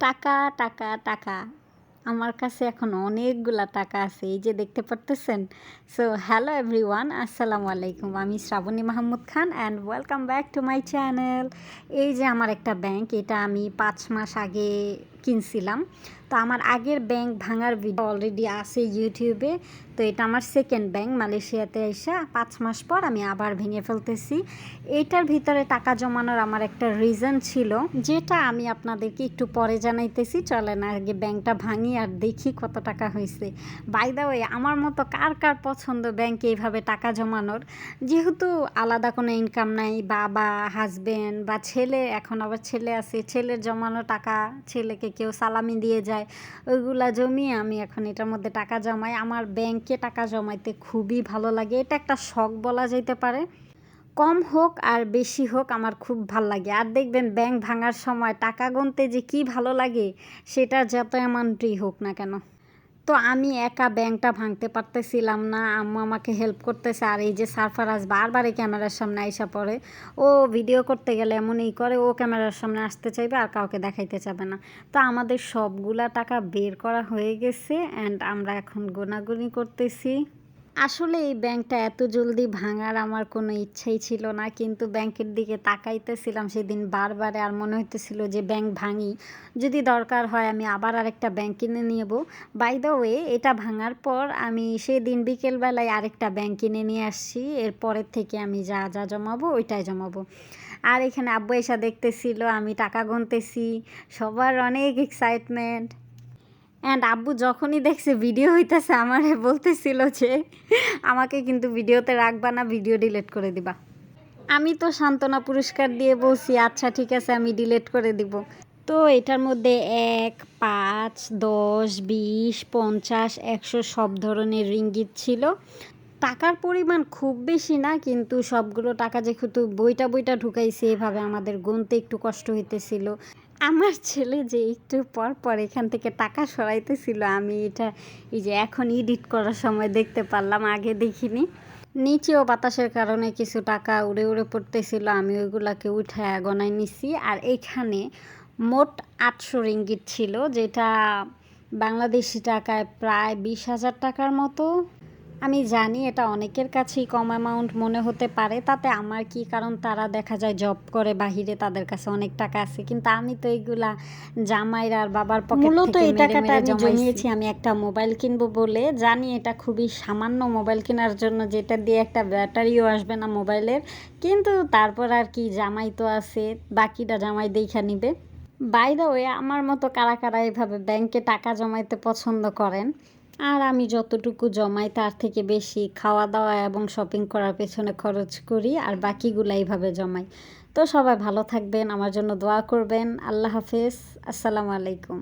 টাকা টাকা টাকা আমার কাছে এখন অনেকগুলা টাকা আছে, এই যে দেখতে পারতেছেন। সো হ্যালো এভরিওয়ান, আসসালামু আলাইকুম। আমি Shrabani Mahmud Khan and welcome back to my channel. এই যে আমার একটা ব্যাংক, এটা আমি 5 মাস আগে কিনছিলাম। তো আমার আগের ব্যাংক ভাঙার ভিডিও অলরেডি আছে ইউটিউবে। তো এটা আমার সেকেন্ড ব্যাংক, মালয়েশিয়াতে এসে 5 মাস পর আমি আবার ভেঙে ফেলতেছি। এইটার ভিতরে টাকা জমানোর আমার একটা রিজন ছিল, যেটা আমি আপনাদেরকে একটু পরে জানাইতেছি। চলেন আগে ব্যাংকটা ভাঙি আর দেখি কত টাকা হয়েছে। বাই দ্য ওয়ে, আমার মতো কার কার পছন্দ ব্যাংকে এইভাবে টাকা জমানোর? যেহেতু আলাদা কোনো ইনকাম নাই, বাবা, হাজব্যান্ড বা ছেলে, এখন আবার ছেলে আছে, ছেলের জমানো টাকা ছেলেকে কেউ সালামি দিয়ে যায়, ওইগুলা জমিয়ে আমি এখন এটার মধ্যে টাকা জমাই। আমার ব্যাংকে টাকা জমাইতে খুবই ভালো লাগে, এটা একটা শখ বলা যেতে পারে। কম হোক আর বেশি হোক আমার খুব ভাল লাগে। আর দেখবেন ব্যাংক ভাঙার সময় টাকা গুনতে যে কি ভালো লাগে, সেটা যত অ্যামাউন্টই হোক না কেন। তো আমি একা ব্যাংকটা ভাঙতে পারতেছিলাম না, আম্মু আমাকে হেল্প করতেছে। আর এই যে সারফারাজ বারবার এই ক্যামেরার সামনে আইসা পড়ে, ও ভিডিও করতে গেলে এমনই করে, ও ক্যামেরার সামনে আসতে চাইবে আর কাউকে দেখাইতে চাবে না। তো আমাদের সবগুলা টাকা বের করা হয়ে গেছে অ্যান্ড আমরা এখন গোনাগুনি করতেছি। আসলে এই ব্যাংকটা এত জলদি ভাঙার আমার কোনো ইচ্ছাই ছিল না, কিন্তু ব্যাংকের দিকে তাকাইতেছিলাম সেদিন বারবারে, আর মনে হইতেছিল যে ব্যাংক ভাঙি, যদি দরকার হয় আমি আবার আরেকটা ব্যাংক কিনে নেব। বাই দ্য ওয়ে, এটা ভাঙার পর আমি সেদিন বিকেলবেলায় আরেকটা ব্যাংক কিনে নিয়ে আসছি। এরপরের থেকে আমি যা যা জমাবো ওইটাই জমাবো। আর এখানে আব্বু এসা দেখতেছিল আমি টাকা গুনতেছি, সবার অনেক এক্সাইটমেন্ট। অ্যান্ড আব্বু যখনই দেখছে ভিডিও হইতেছে আমারে বলতেছিল যে আমাকে কিন্তু ভিডিওতে রাখবা না, ভিডিও ডিলিট করে দিবা। আমি তো সান্ত্বনা পুরস্কার দিয়ে বলছি আচ্ছা ঠিক আছে আমি ডিলিট করে দিব। তো এটার মধ্যে 1, 5, 10, 20, 50, 100 সব ধরনের রিঙ্গিত ছিল। টাকার পরিমাণ খুব বেশি না, কিন্তু সবগুলো টাকা যেহেতু বইটা বইটা ঢুকাইছে, এভাবে আমাদের গুনতে একটু কষ্ট হইতেছিল। আমার ছেলে যে একটু পর পর এখান থেকে টাকা সরাইতেছিল, আমি এটা এই যে এখন এডিট করার সময় দেখতে পারলাম, আগে দেখিনি। নিচেও বাতাসের কারণে কিছু টাকা উড়ে উড়ে পড়তেছিল, আমি ওইগুলাকে উঠায় গনায় নিছি। আর এইখানে মোট 800 রিঙ্গিত ছিল, যেটা বাংলাদেশি টাকায় প্রায় 20,000 টাকার মতো। আমি জানি এটা অনেকের কাছেই কম অ্যামাউন্ট মনে হতে পারে, তাতে আমার কি, কারণ তারা দেখা যায় জব করে বাহিরে, তাদের কাছে অনেক টাকা আছে। কিন্তু আমি তো এইগুলা জামাইর আর বাবার পকেট থেকে এই টাকাটা আমি জমিয়েছি আমি একটা মোবাইল কিনবো বলে। জানি এটা খুবই সামান্য মোবাইল কেনার জন্য, যেটা দিয়ে একটা ব্যাটারিও আসবে না মোবাইলের, কিন্তু তারপর আর কি, জামাই তো আছে, বাকিটা জামাই দেখা নিবে। বাই দ্য ওয়ে, আমার মতো কারা কারা এভাবে ব্যাংকে টাকা জমাইতে পছন্দ করেন? আর আমি যতটুকু জমাই তার থেকে বেশি খাওয়া দাওয়া এবং শপিং করার পেছনে খরচ করি, আর বাকিগুলো এইভাবে জমাই। তো সবাই ভালো থাকবেন, আমার জন্য দোয়া করবেন। আল্লাহ হাফেজ, আসসালামু আলাইকুম।